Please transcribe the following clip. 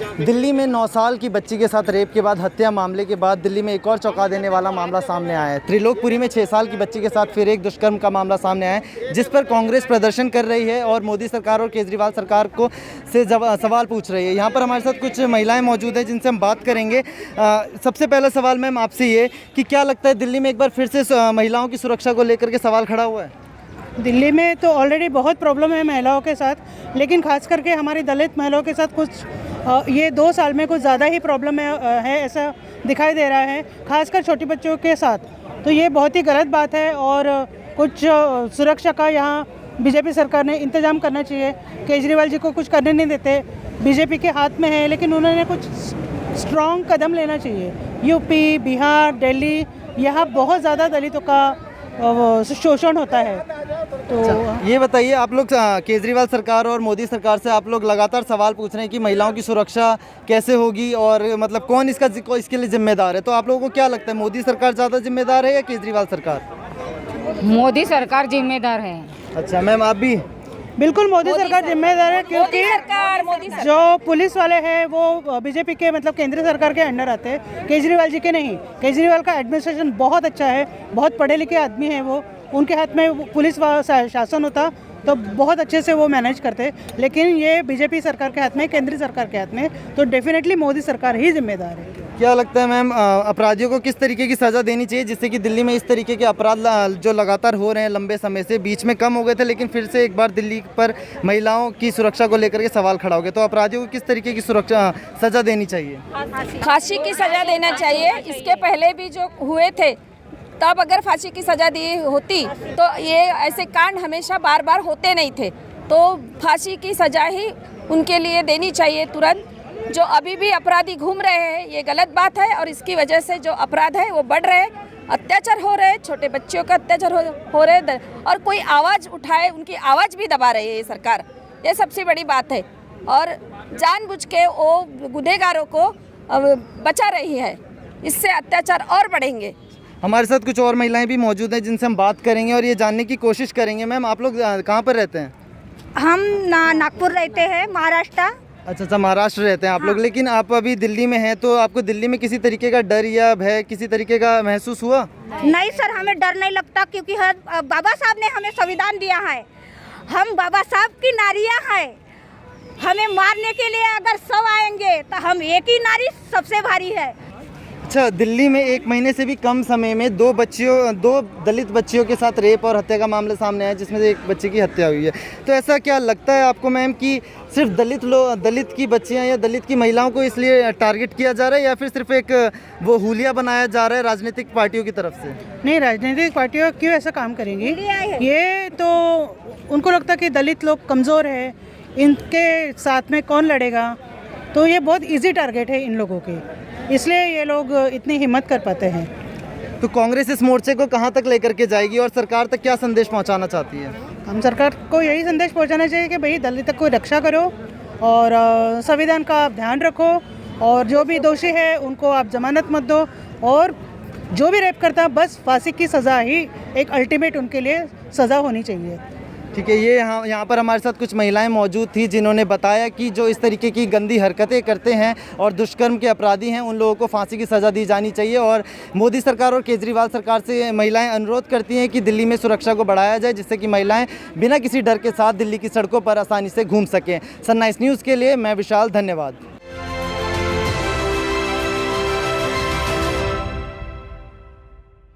दिल्ली में 9 साल की बच्ची के साथ रेप के बाद हत्या मामले के बाद दिल्ली में एक और चौंका देने वाला मामला सामने आया है। त्रिलोकपुरी में 6 साल की बच्ची के साथ फिर एक दुष्कर्म का मामला सामने आया है, जिस पर कांग्रेस प्रदर्शन कर रही है और मोदी सरकार और केजरीवाल सरकार को से सवाल पूछ रही है। यहाँ पर हमारे साथ कुछ महिलाएं मौजूद हैं जिनसे हम बात करेंगे। सबसे पहला सवाल मैम आपसे ये कि क्या लगता है दिल्ली में एक बार फिर से महिलाओं की सुरक्षा को लेकर के सवाल खड़ा हुआ है? दिल्ली में तो ऑलरेडी बहुत प्रॉब्लम है महिलाओं के साथ, लेकिन खास करके हमारी दलित महिलाओं के साथ कुछ ये 2 साल में कुछ ज़्यादा ही प्रॉब्लम है ऐसा दिखाई दे रहा है, खासकर छोटी बच्चों के साथ। तो ये बहुत ही गलत बात है और कुछ सुरक्षा का यहाँ बीजेपी सरकार ने इंतजाम करना चाहिए। केजरीवाल जी को कुछ करने नहीं देते, बीजेपी के हाथ में है, लेकिन उन्होंने कुछ स्ट्रॉन्ग कदम लेना चाहिए। यूपी, बिहार, दिल्ली, यहाँ बहुत ज़्यादा दलितों का शोषण होता है। तो ये बताइए, आप लोग केजरीवाल सरकार और मोदी सरकार से आप लोग लगातार सवाल पूछ रहे हैं कि महिलाओं की सुरक्षा कैसे होगी और मतलब कौन इसके लिए जिम्मेदार है। तो आप लोगों को क्या लगता है, मोदी सरकार ज़्यादा जिम्मेदार है या केजरीवाल सरकार? मोदी सरकार जिम्मेदार है। अच्छा मैम, आप भी? बिल्कुल मोदी सरकार जिम्मेदार है, क्योंकि जो पुलिस वाले हैं वो बीजेपी के मतलब केंद्र सरकार के अंडर आते हैं, केजरीवाल जी के नहीं। केजरीवाल का एडमिनिस्ट्रेशन बहुत अच्छा है, बहुत पढ़े लिखे आदमी हैं वो, उनके हाथ में पुलिस शासन होता तो बहुत अच्छे से वो मैनेज करते, लेकिन ये बीजेपी सरकार के हाथ में, केंद्रीय सरकार के हाथ में, तो डेफिनेटली मोदी सरकार ही जिम्मेदार है। क्या लगता है मैम, अपराधियों को किस तरीके की सज़ा देनी चाहिए जिससे कि दिल्ली में इस तरीके के अपराध जो लगातार हो रहे हैं लंबे समय से, बीच में कम हो गए थे लेकिन फिर से एक बार दिल्ली पर महिलाओं की सुरक्षा को लेकर के सवाल खड़ा हो गया, तो अपराधियों को किस तरीके की सज़ा देनी चाहिए? फांसी की सज़ा देना चाहिए। इसके पहले भी जो हुए थे तब अगर फांसी की सज़ा दी होती तो ये ऐसे कांड हमेशा बार बार होते नहीं थे। तो फांसी की सज़ा ही उनके लिए देनी चाहिए तुरंत। जो अभी भी अपराधी घूम रहे हैं ये गलत बात है और इसकी वजह से जो अपराध है वो बढ़ रहे हैं, अत्याचार हो रहे हैं, छोटे बच्चों का अत्याचार हो रहे हैं और कोई आवाज़ उठाए उनकी आवाज़ भी दबा रही है ये सरकार। ये सबसे बड़ी बात है और जानबूझ के वो गुनहगारों को बचा रही है, इससे अत्याचार और बढ़ेंगे। हमारे साथ कुछ और महिलाएं भी मौजूद हैं जिनसे हम बात करेंगे और ये जानने की कोशिश करेंगे। मैम, आप लोग कहाँ पर रहते हैं? हम नागपुर रहते हैं, महाराष्ट्र। अच्छा, महाराष्ट्र रहते हैं आप लोग, लेकिन आप अभी दिल्ली में हैं, तो आपको दिल्ली में किसी तरीके का डर या भय किसी तरीके का महसूस हुआ? नहीं सर, हमें डर नहीं लगता, क्योंकि बाबा साहब ने हमें संविधान दिया है। हम बाबा साहब की नारियाँ हैं। हमें मारने के लिए अगर 100 आएंगे तो हम एक ही नारी सबसे भारी है। अच्छा, दिल्ली में 1 महीने से भी कम समय में 2 दलित बच्चियों के साथ रेप और हत्या का मामला सामने आया, जिसमें से एक बच्चे की हत्या हुई है। तो ऐसा क्या लगता है आपको मैम कि सिर्फ दलित की बच्चियां या दलित की महिलाओं को इसलिए टारगेट किया जा रहा है या फिर सिर्फ एक वो हुलिया बनाया जा रहा है राजनीतिक पार्टियों की तरफ से? नहीं, राजनीतिक पार्टियाँ क्यों ऐसा काम करेंगी? ये तो उनको लगता है कि दलित लोग कमज़ोर है, इनके साथ में कौन लड़ेगा, तो ये बहुत ईजी टारगेट है इन लोगों के, इसलिए ये लोग इतनी हिम्मत कर पाते हैं। तो कांग्रेस इस मोर्चे को कहां तक लेकर के जाएगी और सरकार तक क्या संदेश पहुंचाना चाहती है? हम सरकार को यही संदेश पहुंचाना चाहिए कि भाई दलित को रक्षा करो और संविधान का आप ध्यान रखो और जो भी दोषी है उनको आप जमानत मत दो और जो भी रेप करता है बस फांसी की सज़ा ही एक अल्टीमेट उनके लिए सज़ा होनी चाहिए। ठीक है, ये यहाँ पर हमारे साथ कुछ महिलाएं मौजूद थी जिन्होंने बताया कि जो इस तरीके की गंदी हरकतें करते हैं और दुष्कर्म के अपराधी हैं उन लोगों को फांसी की सज़ा दी जानी चाहिए और मोदी सरकार और केजरीवाल सरकार से महिलाएं अनुरोध करती हैं कि दिल्ली में सुरक्षा को बढ़ाया जाए, जिससे कि महिलाएं बिना किसी डर के साथ दिल्ली की सड़कों पर आसानी से घूम सकें। सनराइज न्यूज़ के लिए मैं विशाल, धन्यवाद।